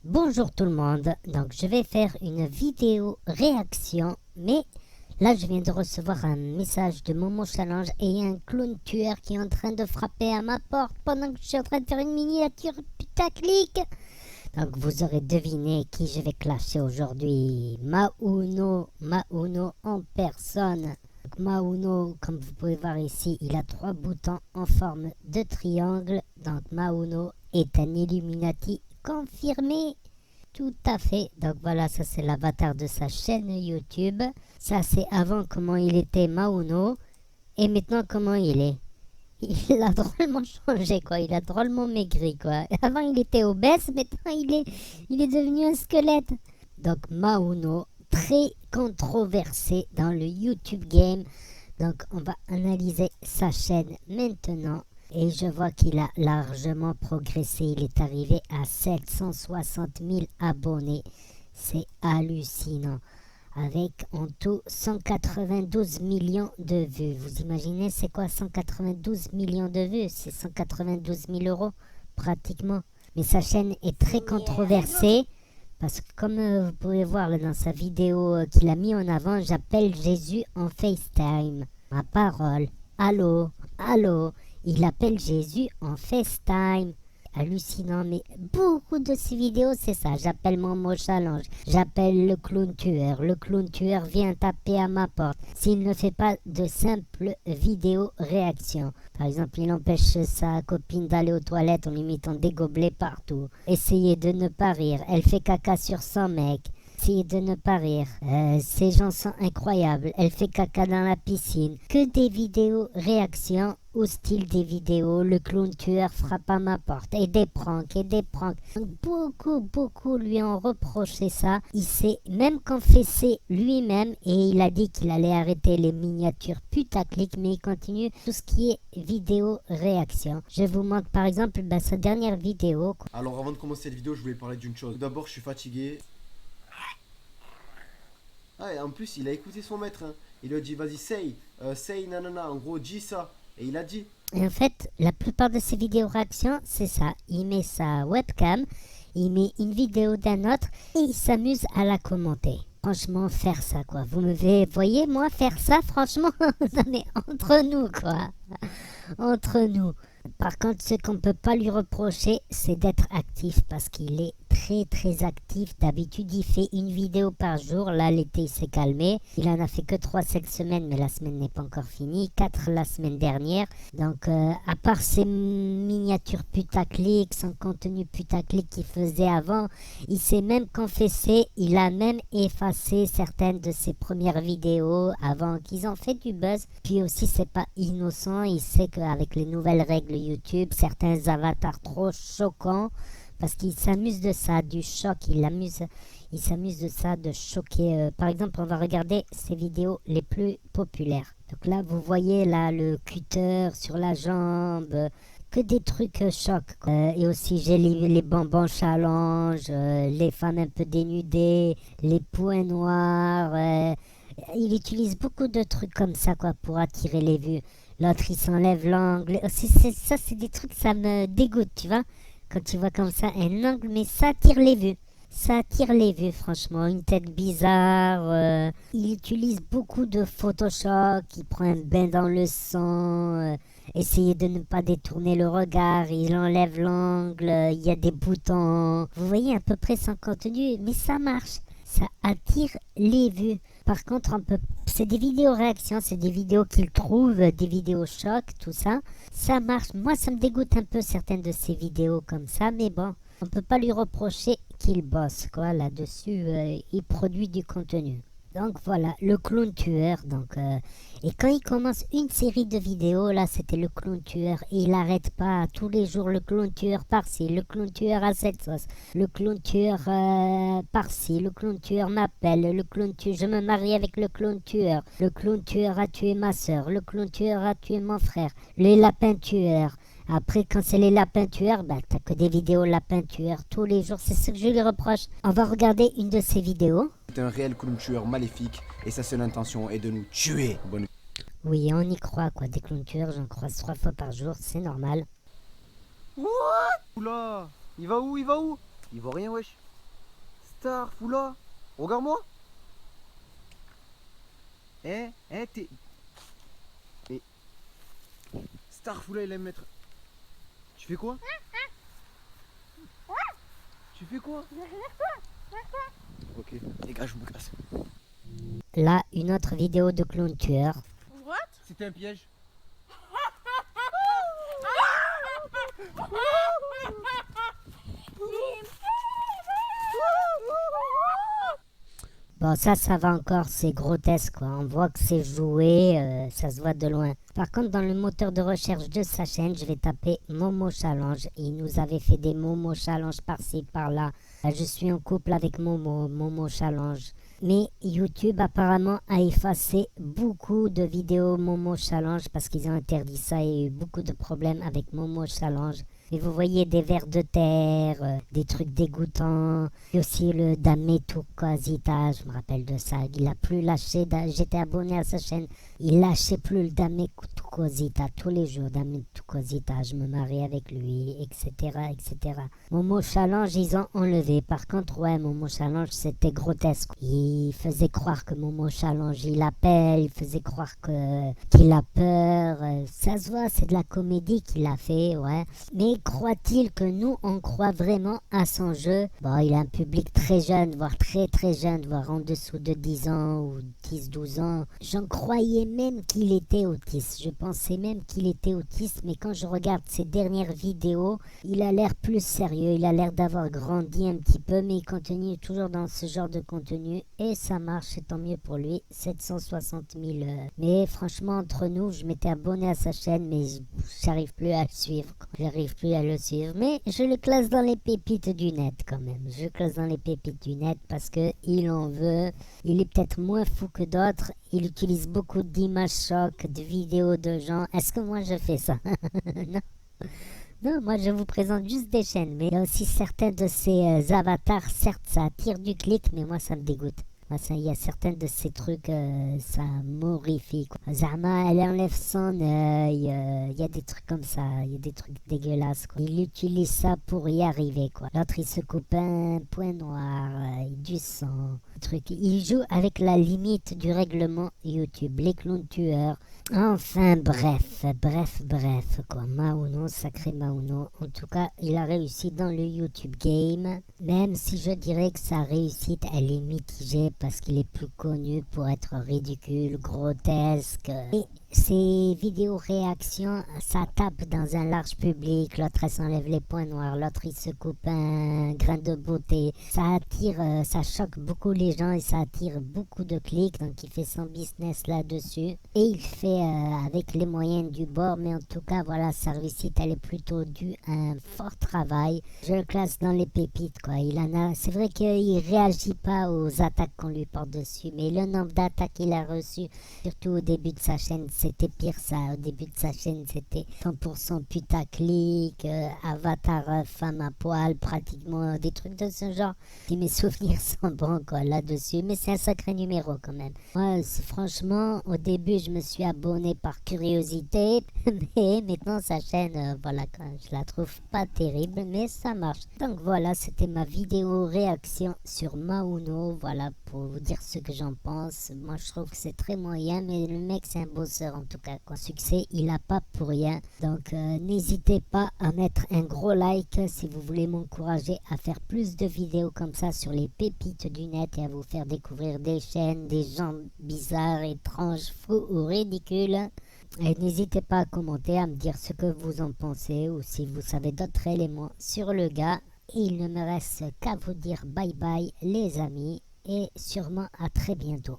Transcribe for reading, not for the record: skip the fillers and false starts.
Bonjour tout le monde, donc je vais faire une vidéo réaction, mais là je viens de recevoir un message de Momo Challenge et il y a un clown tueur qui est en train de frapper à ma porte pendant que je suis en train de faire une miniature putaclic. Donc vous aurez deviné qui je vais clasher aujourd'hui. Mauno en personne. Donc Mauno, comme vous pouvez voir ici, il a 3 boutons en forme de triangle. Donc Mauno est un Illuminati confirmé. Tout à fait. Donc voilà, ça c'est l'avatar de sa chaîne YouTube. Ça c'est avant comment il était Mauno. Et maintenant comment il est. Il a drôlement changé quoi, il a drôlement maigri quoi. Avant il était obèse, maintenant il est devenu un squelette. Donc Mauno, très controversé dans le YouTube game. Donc on va analyser sa chaîne maintenant. Et je vois qu'il a largement progressé. Il est arrivé à 760 000 abonnés. C'est hallucinant. Avec en tout 192 millions de vues. Vous imaginez c'est quoi 192 millions de vues? C'est 192 000 euros pratiquement. Mais sa chaîne est très controversée. Parce que comme vous pouvez voir là, dans sa vidéo qu'il a mis en avant, j'appelle Jésus en FaceTime. Ma parole. Allô, allô. Il appelle Jésus en FaceTime. Hallucinant, mais beaucoup de ces vidéos, c'est ça. J'appelle Momo Challenge. J'appelle le clown tueur. Le clown tueur vient taper à ma porte. S'il ne fait pas de simples vidéos réactions. Par exemple, il empêche sa copine d'aller aux toilettes en lui mettant des gobelets partout. Essayez de ne pas rire. Elle fait caca sur son mec. Essayez de ne pas rire. Ces gens sont incroyables. Elle fait caca dans la piscine. Que des vidéos réactions au style des vidéos. Le clown tueur frappe à ma porte. Et des pranks, et des pranks. Donc beaucoup lui ont reproché ça. Il s'est même confessé lui-même et il a dit qu'il allait arrêter les miniatures putaclic, mais il continue tout ce qui est vidéo réaction. Je vous montre par exemple sa dernière vidéo. Alors avant de commencer cette vidéo, je voulais parler d'une chose. D'abord, je suis fatigué. Ah, et en plus, il a écouté son maître. Hein. Il lui a dit, vas-y, say nanana. En gros, dis ça. Et il a dit. Et en fait, la plupart de ses vidéos réactions, c'est ça. Il met sa webcam, il met une vidéo d'un autre et il s'amuse à la commenter. Franchement, faire ça, quoi. Vous me voyez, moi, faire ça, franchement, non mais entre nous, quoi. Entre nous. Par contre, ce qu'on ne peut pas lui reprocher, c'est d'être actif parce qu'il est très actif. D'habitude, il fait une vidéo par jour. Là, l'été, il s'est calmé. Il en a fait que 3 cette semaine, mais la semaine n'est pas encore finie. 4 la semaine dernière. Donc, à part ses miniatures putaclic, son contenu putaclic qu'il faisait avant, il s'est même confessé. Il a même effacé certaines de ses premières vidéos avant qu'ils ont fait du buzz. Puis aussi, c'est pas innocent. Il sait qu'avec les nouvelles règles YouTube, certains avatars trop choquants, parce qu'il s'amuse de ça, du choc, il s'amuse de ça, de choquer. Par exemple, on va regarder ses vidéos les plus populaires. Donc là, vous voyez là le cutter sur la jambe, que des trucs chocs. Et aussi, j'ai les bonbons challenge, les femmes un peu dénudées, les points noirs. Il utilise beaucoup de trucs comme ça quoi pour attirer les vues. L'autre il s'enlève l'angle. Ça c'est des trucs, ça me dégoûte, tu vois. Quand tu vois comme ça un angle, mais ça attire les vues. Ça attire les vues, franchement. Une tête bizarre. Il utilise beaucoup de Photoshop. Il prend un bain dans le sang. Essayez de ne pas détourner le regard. Il enlève l'angle. Il y a des boutons. Vous voyez à peu près son contenu, mais ça marche. Ça attire les vues. Par contre, c'est des vidéos réactions, c'est des vidéos qu'il trouve, des vidéos choc, tout ça. Ça marche. Moi, ça me dégoûte un peu certaines de ces vidéos comme ça, mais bon, on peut pas lui reprocher qu'il bosse, quoi, là-dessus. Il produit du contenu. Donc voilà, le clown tueur. Et quand il commence une série de vidéos, là c'était le clown tueur. Et il n'arrête pas tous les jours le clown tueur par-ci, le clown tueur à cette sauce, le clown tueur par-ci, le clown tueur m'appelle, le clown tueur, je me marie avec le clown tueur a tué ma soeur, le clown tueur a tué mon frère, les lapins tueurs. Après, quand c'est les lapins tueurs, bah, t'as que des vidéos lapins tueurs tous les jours. C'est ce que je lui reproche. On va regarder une de ses vidéos. C'est un réel clown tueur maléfique et sa seule intention est de nous tuer. Bonne... Oui, on y croit, quoi. Des clowns tueurs, j'en croise 3 fois par jour, c'est normal. What? Oula, il va où? Il va rien, wesh. Starfoula, regarde-moi. T'es... Mais... Starfoula, il aime mettre... Tu fais quoi? Tu fais quoi? Ok, les gars, je me casse. Là, une autre vidéo de clown tueur. C'était un piège. Bon, ça va encore, c'est grotesque, quoi. On voit que c'est joué, ça se voit de loin. Par contre, dans le moteur de recherche de sa chaîne, je vais taper Momo Challenge. Il nous avait fait des Momo Challenge par-ci, par-là. Je suis en couple avec Momo Challenge. Mais YouTube apparemment a effacé beaucoup de vidéos Momo Challenge parce qu'ils ont interdit ça. Il y a eu beaucoup de problèmes avec Momo Challenge. Et vous voyez des vers de terre, des trucs dégoûtants. Et aussi le Dame Tukazita, je me rappelle de ça. Il a plus lâché, j'étais abonné à sa chaîne. Il lâchait plus le Dame Tukazita tous les jours. Dame Tukazita, je me marie avec lui, etc., etc. Momo Challenge, ils ont enlevé. Par contre, ouais, Momo Challenge, c'était grotesque. Il faisait croire que Momo Challenge, il appelle, il faisait croire qu'il a peur. Ça se voit, c'est de la comédie qu'il a fait, ouais. Mais croit-il que nous, on croit vraiment à son jeu? Bon, il a un public très jeune, voire très très jeune, voire en dessous de 10 ans ou 10-12 ans. J'en croyais même qu'il était autiste. Je pensais même qu'il était autiste, mais quand je regarde ses dernières vidéos, il a l'air plus sérieux. Il a l'air d'avoir grandi un petit peu, mais il continue toujours dans ce genre de contenu et ça marche, et tant mieux pour lui. 760 000. Mais franchement, entre nous, je m'étais abonné à sa chaîne, mais j'arrive plus à le suivre. J'arrive plus à le suivre, mais je le classe dans les pépites du net quand même. Je le classe dans les pépites du net parce que il en veut. Il est peut-être moins fou que d'autres. Il utilise beaucoup d'images chocs, de vidéos de gens. Est-ce que moi je fais ça? Non. Non, moi je vous présente juste des chaînes, mais il y a aussi certains de ces avatars, certes ça attire du clic, mais moi ça me dégoûte. Il y a certains de ces trucs, ça m'horrifie. Zama, elle enlève son œil, il y a des trucs comme ça, il y a des trucs dégueulasses. Quoi. Il utilise ça pour y arriver. Quoi. L'autre, il se coupe un point noir, du sang, truc. Il joue avec la limite du règlement YouTube, les clowns tueurs. Enfin, bref, quoi. Mauno, sacré Mauno. En tout cas, il a réussi dans le YouTube game, même si je dirais que sa réussite, elle est mitigée parce qu'il est plus connu pour être ridicule, grotesque. Et ses vidéos réactions, ça tape dans un large public. L'autre, elle s'enlève les points noirs. L'autre, il se coupe un grain de beauté. Ça attire, ça choque beaucoup les gens et ça attire beaucoup de clics. Donc, il fait son business là-dessus. Et il fait avec les moyens du bord. Mais en tout cas, voilà, sa réussite, elle est plutôt due à un fort travail. Je le classe dans les pépites, quoi. Il en a, c'est vrai qu'il réagit pas aux attaques qu'on lui porte dessus. Mais le nombre d'attaques qu'il a reçues, surtout au début de sa chaîne, c'était pire ça. Au début de sa chaîne, c'était 100% putaclic, avatar femme à poil, pratiquement des trucs de ce genre. Si mes souvenirs sont bons, quoi, là-dessus. Mais c'est un sacré numéro quand même. Moi, franchement, au début, je me suis abonné par curiosité. Mais maintenant, sa chaîne, voilà, je la trouve pas terrible, mais ça marche. Donc voilà, c'était ma vidéo réaction sur Mauno. Voilà, pour vous dire ce que j'en pense. Moi, je trouve que c'est très moyen, mais le mec, c'est un bosseur en tout cas. Quoi. Succès, il a pas pour rien. Donc, n'hésitez pas à mettre un gros like si vous voulez m'encourager à faire plus de vidéos comme ça sur les pépites du net et à vous faire découvrir des chaînes, des gens bizarres, étranges, fous ou ridicules. Et n'hésitez pas à commenter, à me dire ce que vous en pensez ou si vous savez d'autres éléments sur le gars. Et il ne me reste qu'à vous dire bye bye les amis et sûrement à très bientôt.